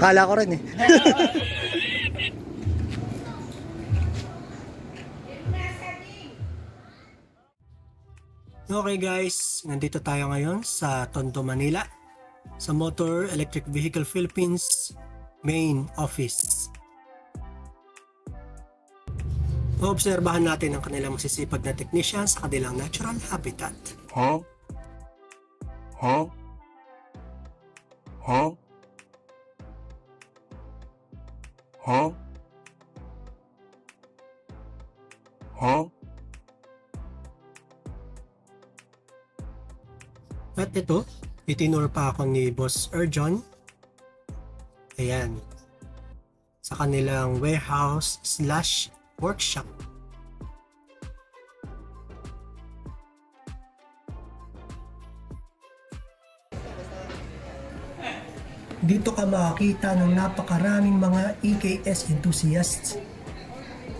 Akala ko rin eh. Okay guys, nandito tayo ngayon sa Tondo, Manila, sa Motor Electric Vehicle Philippines main office. Obserbahan natin ang kanilang masisipag na technician sa kanilang natural habitat. Huh? Huh? Huh? Huh? Huh? At ito, itinuro pa ako ni Boss Erjon. Ayan. Sa kanilang warehouse/workshop. Dito ka makakita ng napakaraming mga EKS enthusiasts.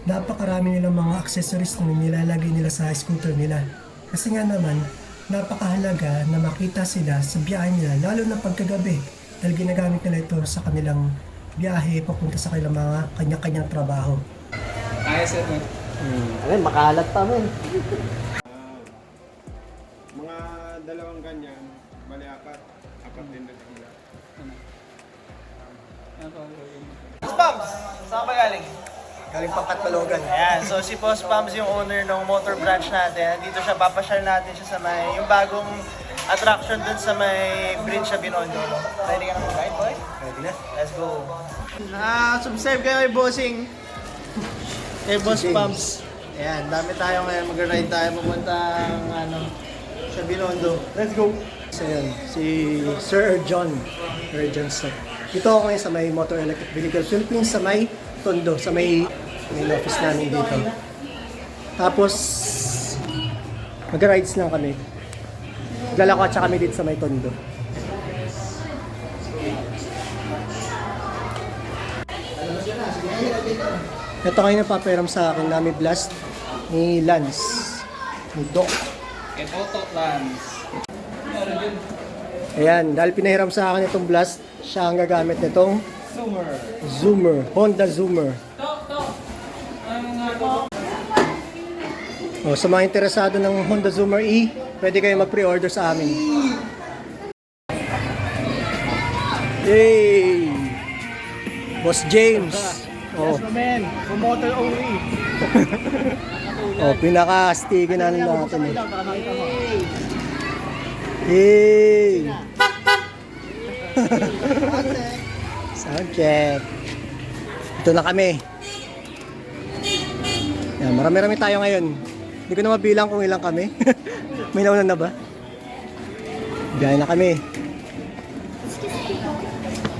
Napakarami nilang mga accessories na nilalagay nila sa scooter nila. Kasi nga naman, napakahalaga na makita sila sa biyahe nila, lalo na pagkagabi, dahil ginagamit nila ito sa kanilang biyahe papunta sa kanilang mga kanya-kanyang trabaho. Ayos ito. Ayun, makalat pa mo. Mga dalawang ganyan, bali apat. Apat din na sila. Pams, saan ba galing? Galing pa Katbalogan. Ayan, so si Boss Pams yung owner ng motor branch natin. Dito siya, papasyal natin siya sa may, yung bagong attraction dun sa may bridge sa Binondo. Ready ka na mag-ride, boy? Ready na? Let's go. Subscribe kayo kay Bossing. Kay Boss Pams. Ayan, dami tayo ngayon. Mag-ride tayo papuntang sa Binondo. Let's go. So yun, si Sir John. Sir John Sir. Dito ako ngayon sa may Motor Electric Vehicle Philippines, sa may Tondo, sa may office namin dito. Tapos, mag-rides lang kami. Maglalakad kami dito sa may Tondo. Ito ngayon ang papayaram sa akin, Nami Blast ni Lance, ni Doc. Kay Toto Lance. Ayan, dahil pinahiram sa akin itong Blast, siya ang gagamit nitong Zoomer, Honda Zoomer. O, sa mga interesado ng Honda Zoomer E, pwede kayo mag-pre-order sa amin. Yay! Boss James. Oh. man, for motor only. Oh, pinaka-sticky na natin. Yay! Sound check. Ito na kami. Yan, marami-rami tayo ngayon. Hindi ko na mabilang kung ilang kami. May nauna na ba? Biyahe na kami.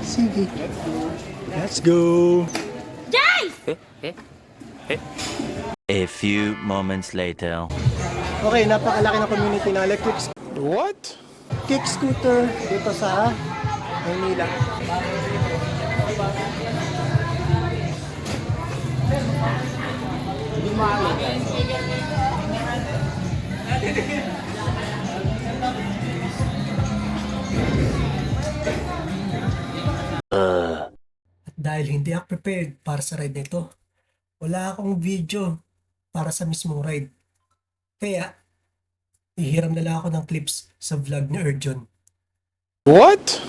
Sige. Let's go. A few moments later. Okay, napakalaki ng community ng electric What? kick scooter dito sa Maynila. At dahil hindi ako prepared para sa ride nito, wala akong video para sa mismong ride. Kaya, ihiram na lang ako ng clips sa vlog ni Erjon. What?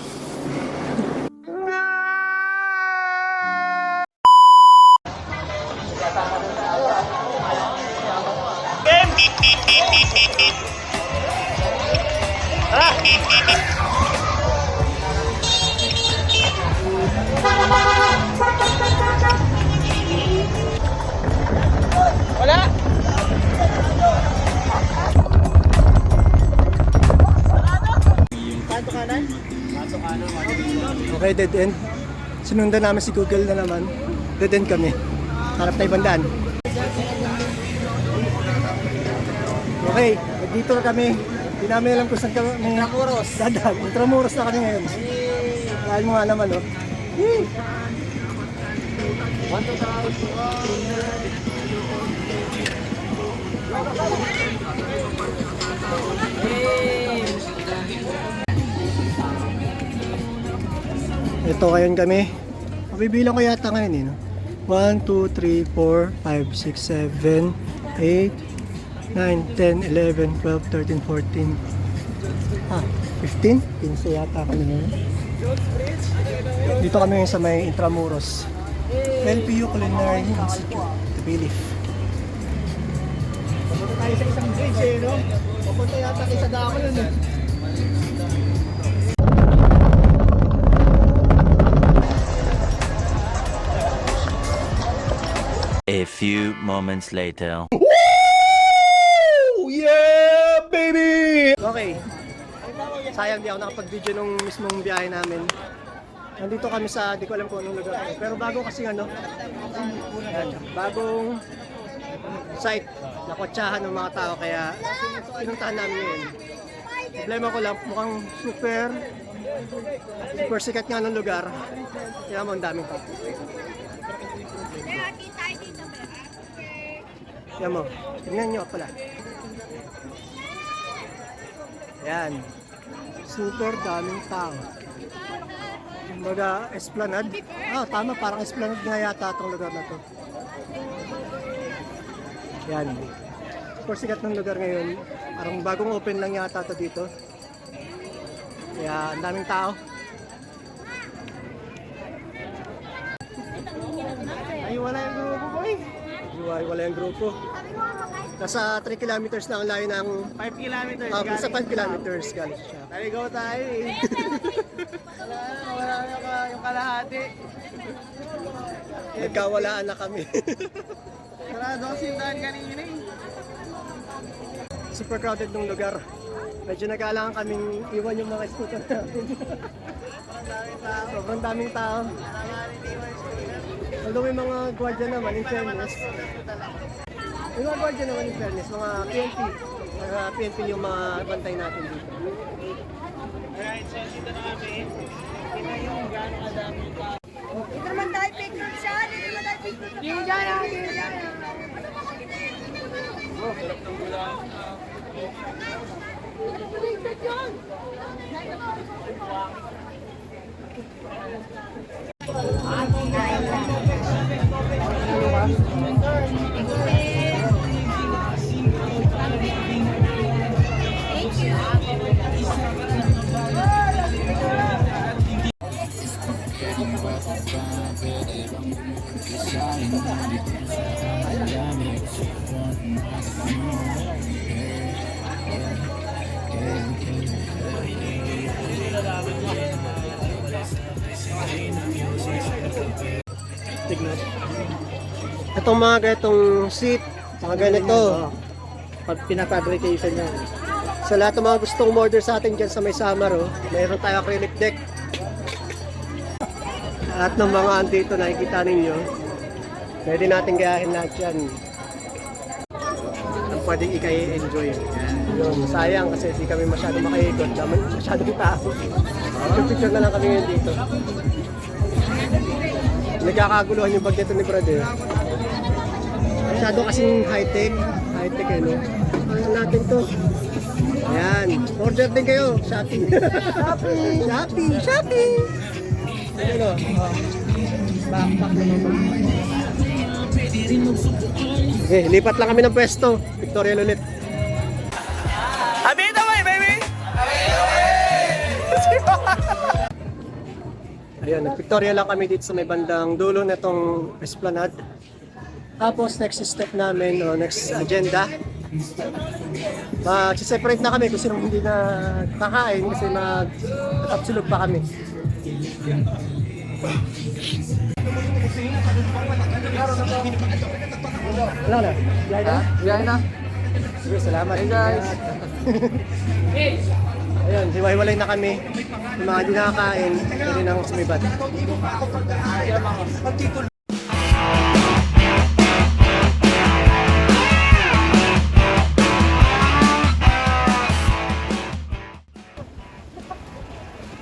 Wala! Kanto kanan? Okay, dead end. Sinundan namin si Google na naman. Dead end kami. Harap na ibang daan. Okay, dito na kami. Hindi namin alam kung saan kami. Intramuros. Dadaan. Intramuros na kami ngayon. Mahal mo nga naman, oh. Yee! Ito ngayon kami Mabibilang ko yata ngayon eh. No? 1, 2, 3, 4, 5, 6, 7, 8, 9, 10, 11, 12, 13, 14. 15? 15 yata kami ngayon. Dito kami ngayon sa may Intramuros. LPU Culinary Institute, Tbilif. Pupunta tayo sa isang bridge eh, no? Pupunta yata kayo sa dako nun eh. A few moments later. Okay. Sayang di ako nakapag-video nung mismong biyahe namin. Nandito kami sa, di ko alam kung anong lugar. Pero bago kasi ano, yan, bagong site na kotsahan ng mga tao kaya pinuntahan namin ngayon. Problema ko lang, mukhang super sikat nga ng lugar. Kaya mo ang daming tao. Yan mo, tingnan nyo pala. Yan. Super daming tao. Kumbaga, Esplanade. Tama, parang Esplanade nga yata itong lugar na to. Yan. Super sikat ng lugar ngayon. Parang bagong open lang yata ito dito. Kaya, ang daming tao. Ay, wala yung grupo, boy. Ay, wala yung grupo. Nasa 3 kilometers na ang layo ng 5 kilometers. sa 5 kilometers galing siya. Naligaw tayo eh. wala yung kalahati. Nagkawalaan na kami. Sarado kasi yung daan kanina eh. Super crowded ng lugar. Medyo nag-aalangan kaming iwan yung mga scooter natin. Sobrang daming tao. Although may mga gwardiya naman, in fairness. May mga gwardiya naman, in fairness, mga PNP. PNP yung mga bantay natin dito. Alright, so dito na kami. Kita yung gano'ng kadami tao. Dito naman tayo picnic siya. Dito naman tayo picnic. Dito dyan. Dito dyan. Itong mga ganitong seat, mga ganito. Pag pinafabrication niya. Sa lahat ng mga gustong order sa atin dyan sa may summer, mayroon tayo acrylic deck. Lahat ng mga andito nakikita ninyo, pwede natin gayahin lahat yan. Ang pwedeng i-enjoy. Yun, sayang kasi hindi kami masyado makaikot, naman masyadong tao. Picture na lang kami ngayon dito. Nagkakaguluhan yung bag dito ni Brother. Masyado kasing high-tech eh, no? Ano natin to? Ayan, order din kayo, Shopee. Shopee! Ano? Backpack na naman. Okay, lipat lang kami ng pwesto. Victoria ulit. Abita way, baby! Ayan, nag-Victoria lang kami dito sa may bandang dulo na itong Esplanade. Tapos next step namin, next agenda, mag-separate na kami kung sino hindi na kakain kasi mag-tapsilog pa kami. Wala na? Biyahe na? Biyahe na. Sige, salamat. Hey guys! Ayun, hiwa-hiwalay na kami. Yung mga hindi nakakain, pwede nang sumibat.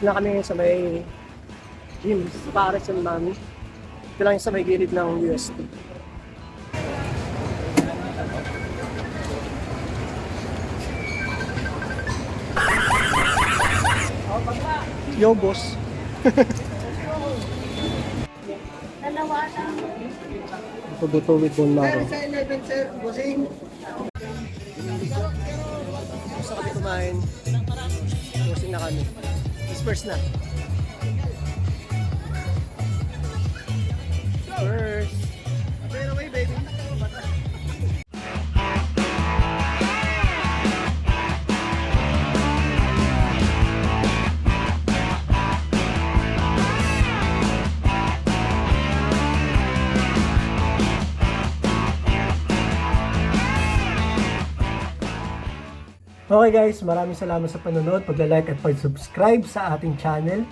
Na kami ngayon sa may gym, para sa mami. Ito lang yung sa may gilid ng UST. Yo, boss. Dalawa na. Ito with bone marrow. Sa 11, sir, bossing. Gusto kami kumain. Busing na kami. Disperse na. Disperse. Pero away, baby. Okay guys, maraming salamat sa panonood, pagla-like at pag-subscribe sa ating channel.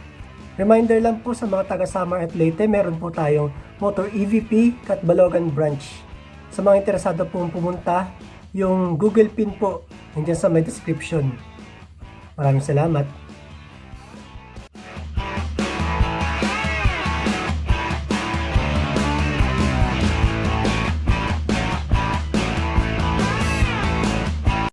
Reminder lang po sa mga taga Samar at Leyte, meron po tayong Motor EVP Catbalogan branch. Sa mga interesado pong pumunta, yung Google Pin po, nandiyan sa may description. Maraming salamat.